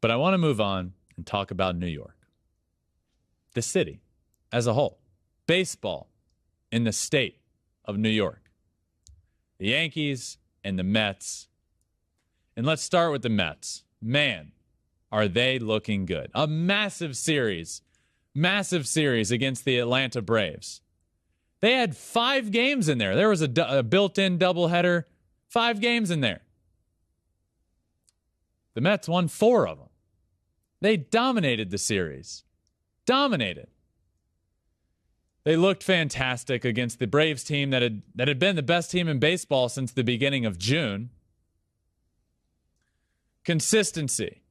But I want to move on and talk about New York, the city as a whole, baseball in the state of New York, the Yankees and the Mets. And let's start with the Mets. Man, are they looking good. A massive series against the Atlanta Braves. They had 5 games in there. There was a built-in doubleheader, 5 games in there. The Mets won 4 of them. They dominated the series. Dominated. They looked fantastic against the Braves team that had been the best team in baseball since the beginning of June. Consistency.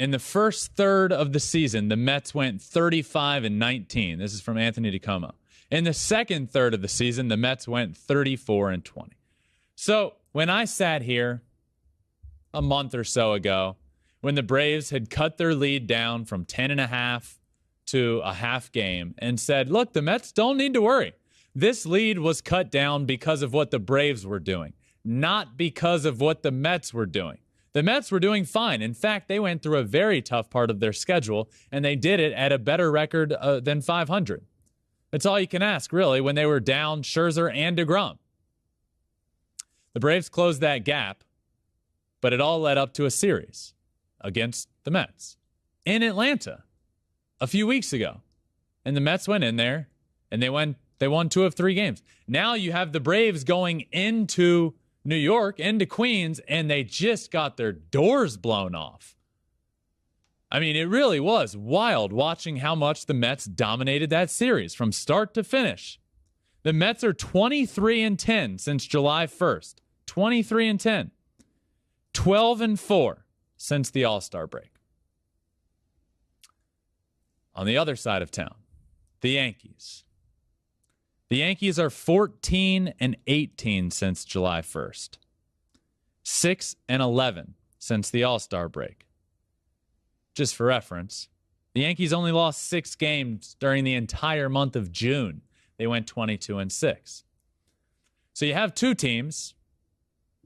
In the first third of the season, the Mets went 35-19. This is from Anthony DiComo. In the second third of the season, the Mets went 34-20. So when I sat here a month or so ago, when the Braves had cut their lead down from 10.5 to a half game and said, look, the Mets don't need to worry. This lead was cut down because of what the Braves were doing, not because of what the Mets were doing. The Mets were doing fine. In fact, they went through a very tough part of their schedule, and they did it at a better record than 500. That's all you can ask, really, when they were down Scherzer and DeGrom. The Braves closed that gap, but it all led up to a series against the Mets in Atlanta a few weeks ago. And the Mets went in there, and they won 2 of 3 games. Now you have the Braves going into New York, into Queens, and they just got their doors blown off. I mean, it really was wild watching how much the Mets dominated that series from start to finish. The Mets are 23-10 since July 1st. 23-10. 12-4 since the All-Star break. On the other side of town, the Yankees. The Yankees are 14-18 since July 1st. 6-11 since the All-Star break. Just for reference, the Yankees only lost 6 games during the entire month of June. They went 22-6. So you have 2 teams.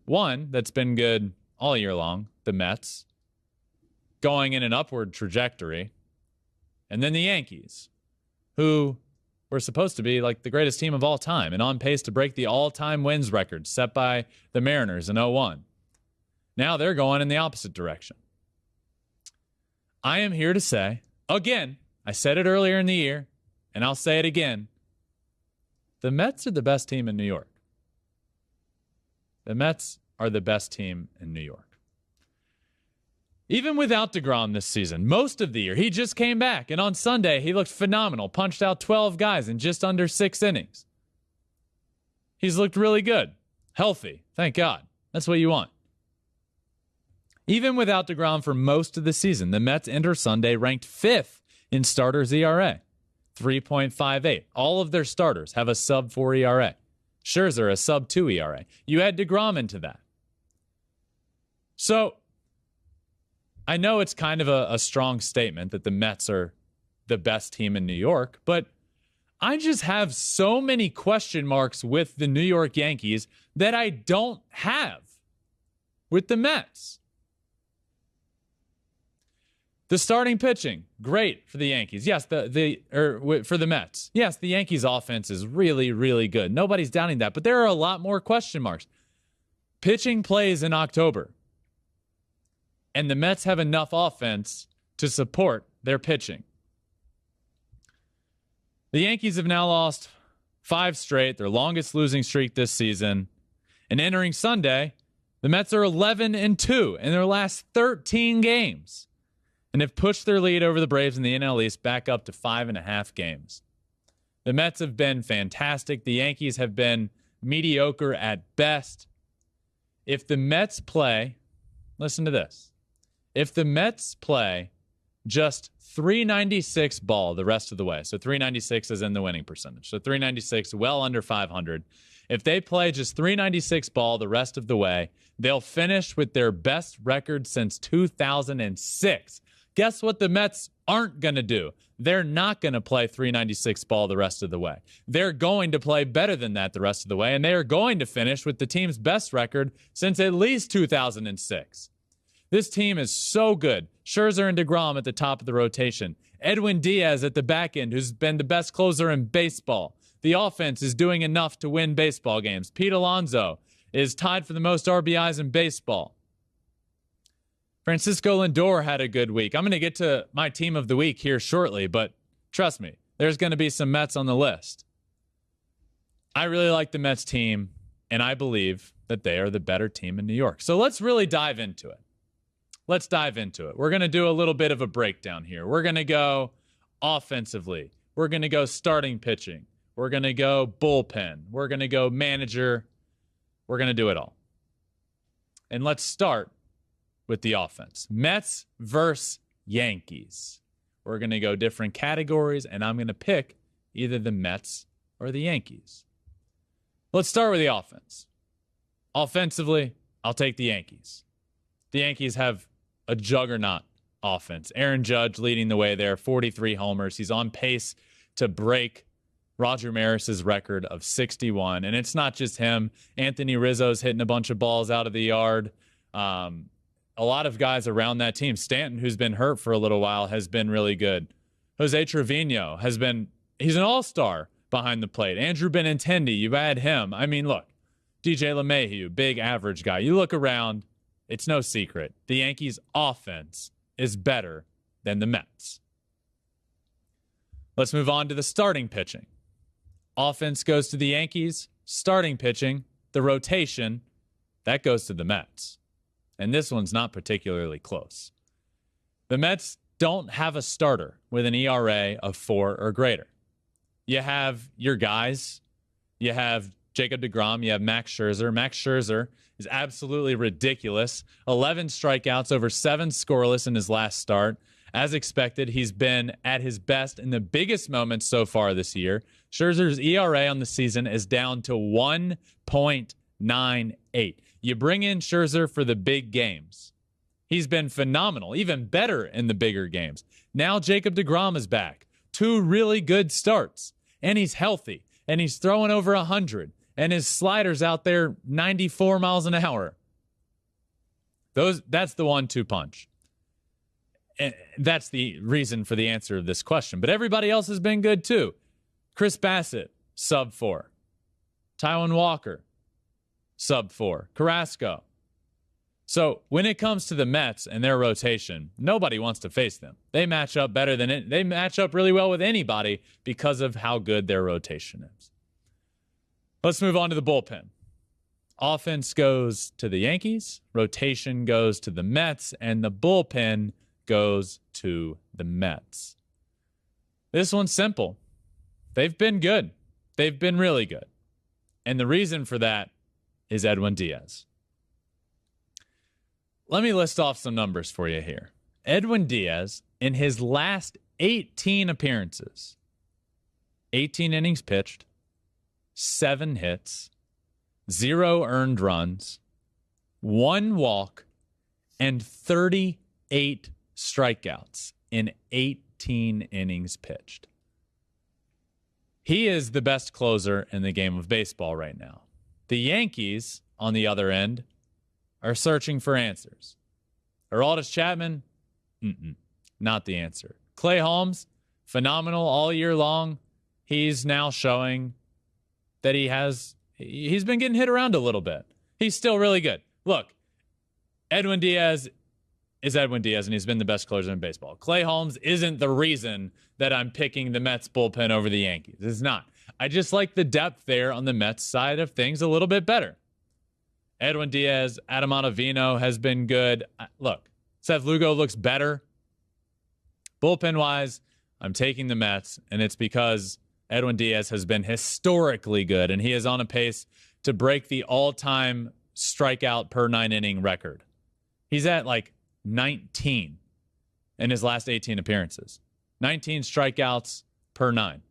One that's been good all year long, the Mets, going in an upward trajectory. And then the Yankees, who were supposed to be like the greatest team of all time and on pace to break the all-time wins record set by the Mariners in 2001. Now they're going in the opposite direction. I am here to say, again, I said it earlier in the year, and I'll say it again, the Mets are the best team in New York. The Mets are the best team in New York. Even without DeGrom this season, most of the year, he just came back. And on Sunday, he looked phenomenal. Punched out 12 guys in just under 6 innings. He's looked really good. Healthy. Thank God. That's what you want. Even without DeGrom for most of the season, the Mets enter Sunday ranked 5th in starters ERA. 3.58. All of their starters have a sub-4 ERA. Scherzer, a sub-2 ERA. You add DeGrom into that. So I know it's kind of a strong statement that the Mets are the best team in New York, but I just have so many question marks with the New York Yankees that I don't have with the Mets. The starting pitching, great for the Yankees. Yes, for the Mets. Yes, the Yankees offense is really, really good. Nobody's doubting that, but there are a lot more question marks. Pitching plays in October. And the Mets have enough offense to support their pitching. The Yankees have now lost 5 straight, their longest losing streak this season. And entering Sunday, the Mets are 11-2 in their last 13 games and have pushed their lead over the Braves in the NL East back up to 5.5 games. The Mets have been fantastic. The Yankees have been mediocre at best. If the Mets play, listen to this. If the Mets play just .396 ball the rest of the way, so 396 is in the winning percentage, so 396, well under 500. If they play just .396 ball the rest of the way, they'll finish with their best record since 2006. Guess what the Mets aren't going to do? They're not going to play .396 ball the rest of the way. They're going to play better than that the rest of the way, and they are going to finish with the team's best record since at least 2006. This team is so good. Scherzer and DeGrom at the top of the rotation. Edwin Diaz at the back end, who's been the best closer in baseball. The offense is doing enough to win baseball games. Pete Alonso is tied for the most RBIs in baseball. Francisco Lindor had a good week. I'm going to get to my team of the week here shortly, but trust me, there's going to be some Mets on the list. I really like the Mets team, and I believe that they are the better team in New York. So let's really dive into it. Let's dive into it. We're going to do a little bit of a breakdown here. We're going to go offensively. We're going to go starting pitching. We're going to go bullpen. We're going to go manager. We're going to do it all. And let's start with the offense. Mets versus Yankees. We're going to go different categories, and I'm going to pick either the Mets or the Yankees. Let's start with the offense. Offensively, I'll take the Yankees. The Yankees have a juggernaut offense. Aaron Judge leading the way there, 43 homers. He's on pace to break Roger Maris's record of 61. And it's not just him. Anthony Rizzo's hitting a bunch of balls out of the yard. A lot of guys around that team. Stanton, who's been hurt for a little while, has been really good. Jose Trevino he's an all-star behind the plate. Andrew Benintendi, you add him. I mean, look, DJ LeMahieu, big average guy. You look around, it's no secret. The Yankees' offense is better than the Mets. Let's move on to the starting pitching. Offense goes to the Yankees. Starting pitching, the rotation, that goes to the Mets. And this one's not particularly close. The Mets don't have a starter with an ERA of 4 or greater. You have your guys. You have Jacob DeGrom. You have Max Scherzer. Max Scherzer is absolutely ridiculous. 11 strikeouts, over 7 scoreless in his last start. As expected, he's been at his best in the biggest moments so far this year. Scherzer's ERA on the season is down to 1.98. You bring in Scherzer for the big games. He's been phenomenal, even better in the bigger games. Now Jacob DeGrom is back. 2 really good starts, and he's healthy, and he's throwing over 100, and his slider's out there 94 miles an hour. That's the 1-2 punch. And that's the reason for the answer of this question. But everybody else has been good too. Chris Bassett, sub 4. Taijuan Walker, sub 4. Carrasco. So when it comes to the Mets and their rotation, nobody wants to face them. They match up better than it. They match up really well with anybody because of how good their rotation is. Let's move on to the bullpen. Offense goes to the Yankees, rotation goes to the Mets, and the bullpen goes to the Mets. This one's simple. They've been good. They've been really good. And the reason for that is Edwin Diaz. Let me list off some numbers for you here. Edwin Diaz, in his last 18 appearances, 18 innings pitched, 7 hits, 0 earned runs, 1 walk, and 38 strikeouts in 18 innings pitched. He is the best closer in the game of baseball right now. The Yankees, on the other end, are searching for answers. Aroldis Chapman, not the answer. Clay Holmes, phenomenal all year long. He's now showing that he's been getting hit around a little bit. He's still really good. Look, Edwin Diaz is Edwin Diaz, and he's been the best closer in baseball. Clay Holmes isn't the reason that I'm picking the Mets bullpen over the Yankees. It's not. I just like the depth there on the Mets side of things a little bit better. Edwin Diaz, Adam Ottavino has been good. Look, Seth Lugo looks better. Bullpen-wise, I'm taking the Mets, and it's because Edwin Diaz has been historically good, and he is on a pace to break the all-time strikeout per 9-inning record. He's at like 19 in his last 18 appearances. 19 strikeouts per 9.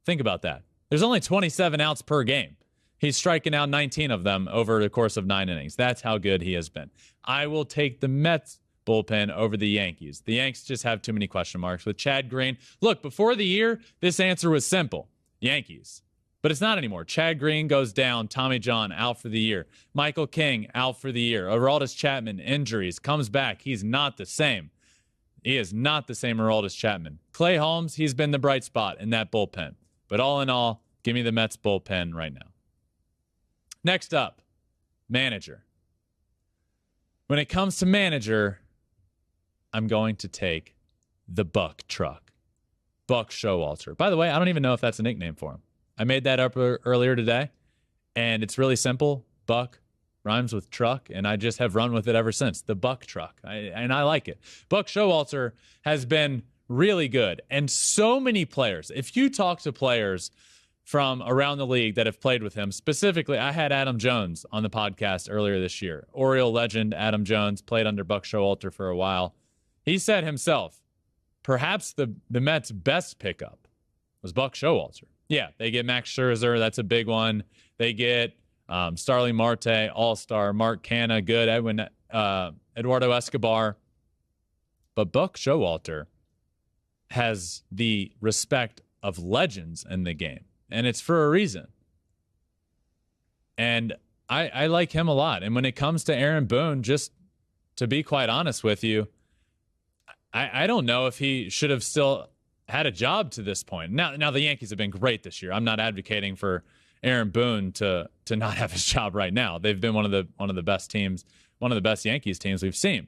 Think about that. There's only 27 outs per game. He's striking out 19 of them over the course of 9 innings. That's how good he has been. I will take the Mets bullpen over the Yankees. The Yanks just have too many question marks with Chad Green. Look, before the year, this answer was simple. Yankees. But it's not anymore. Chad Green goes down. Tommy John out for the year. Michael King out for the year. Aroldis Chapman, injuries, comes back. He's not the same. He is not the same Aroldis Chapman. Clay Holmes, he's been the bright spot in that bullpen. But all in all, give me the Mets bullpen right now. Next up, manager. When it comes to manager, I'm going to take the Buck Truck. Buck Showalter. By the way, I don't even know if that's a nickname for him. I made that up earlier today, and it's really simple. Buck rhymes with truck, and I just have run with it ever since. The Buck Truck, and I like it. Buck Showalter has been really good, and so many players. If you talk to players from around the league that have played with him, specifically, I had Adam Jones on the podcast earlier this year. Oriole legend Adam Jones played under Buck Showalter for a while. He said himself, perhaps the Mets' best pickup was Buck Showalter. Yeah, they get Max Scherzer. That's a big one. They get Starling Marte, all-star. Mark Canha, good. Eduardo Escobar. But Buck Showalter has the respect of legends in the game, and it's for a reason. And I like him a lot. And when it comes to Aaron Boone, just to be quite honest with you, I don't know if he should have still had a job to this point. Now the Yankees have been great this year. I'm not advocating for Aaron Boone to not have his job right now. They've been one of the best teams, one of the best Yankees teams we've seen.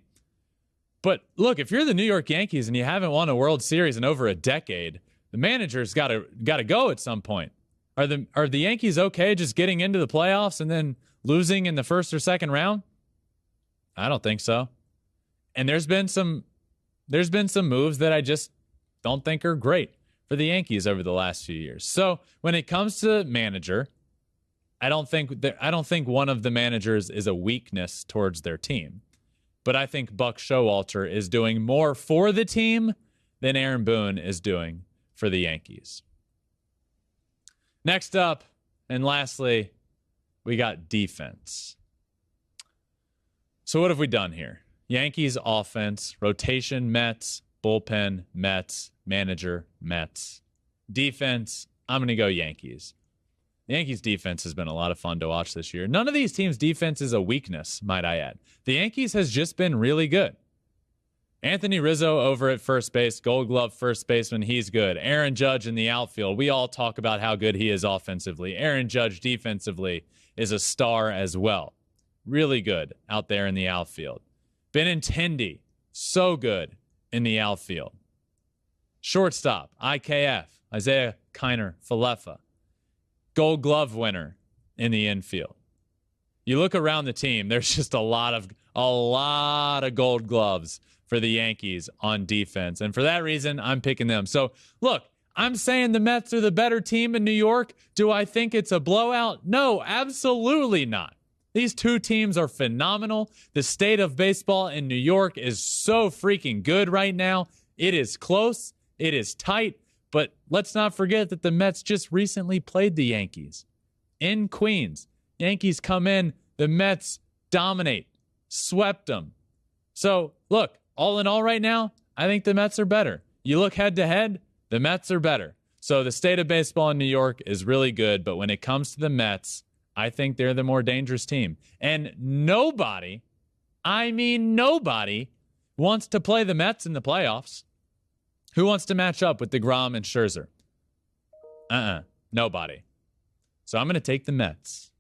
But look, if you're the New York Yankees and you haven't won a World Series in over a decade, the manager's got to go at some point. Are the Yankees okay just getting into the playoffs and then losing in the first or second round? I don't think so. And there's been some moves that I just don't think are great for the Yankees over the last few years. So when it comes to manager, I don't think one of the managers is a weakness towards their team. But I think Buck Showalter is doing more for the team than Aaron Boone is doing for the Yankees. Next up, and lastly, we got defense. So what have we done here? Yankees offense, rotation Mets, bullpen Mets, manager Mets. Defense, I'm going to go Yankees. The Yankees defense has been a lot of fun to watch this year. None of these teams' defense is a weakness, might I add. The Yankees has just been really good. Anthony Rizzo over at first base, Gold Glove first baseman, he's good. Aaron Judge in the outfield, we all talk about how good he is offensively. Aaron Judge defensively is a star as well. Really good out there in the outfield. Benintendi, so good in the outfield. Shortstop, IKF, Isaiah Kiner Falefa. Gold Glove winner in the infield. You look around the team, there's just a lot of Gold Gloves for the Yankees on defense. And for that reason, I'm picking them. So, look, I'm saying the Mets are the better team in New York. Do I think it's a blowout? No, absolutely not. These two teams are phenomenal. The state of baseball in New York is so freaking good right now. It is close. It is tight. But let's not forget that the Mets just recently played the Yankees in Queens. Yankees come in. The Mets dominate. Swept them. So, look, all in all right now, I think the Mets are better. You look head to head, the Mets are better. So the state of baseball in New York is really good. But when it comes to the Mets, I think they're the more dangerous team. And nobody, I mean nobody, wants to play the Mets in the playoffs. Who wants to match up with DeGrom and Scherzer? Nobody. So I'm going to take the Mets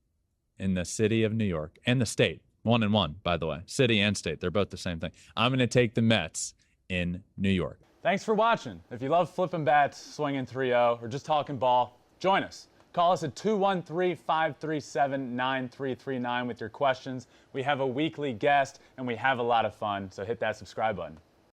in the city of New York and the state. 1-1, by the way. City and state. They're both the same thing. I'm going to take the Mets in New York. Thanks for watching. If you love flipping bats, swinging 3-0, or just talking ball, join us. Call us at 213-537-9339 with your questions. We have a weekly guest, and we have a lot of fun, so hit that subscribe button.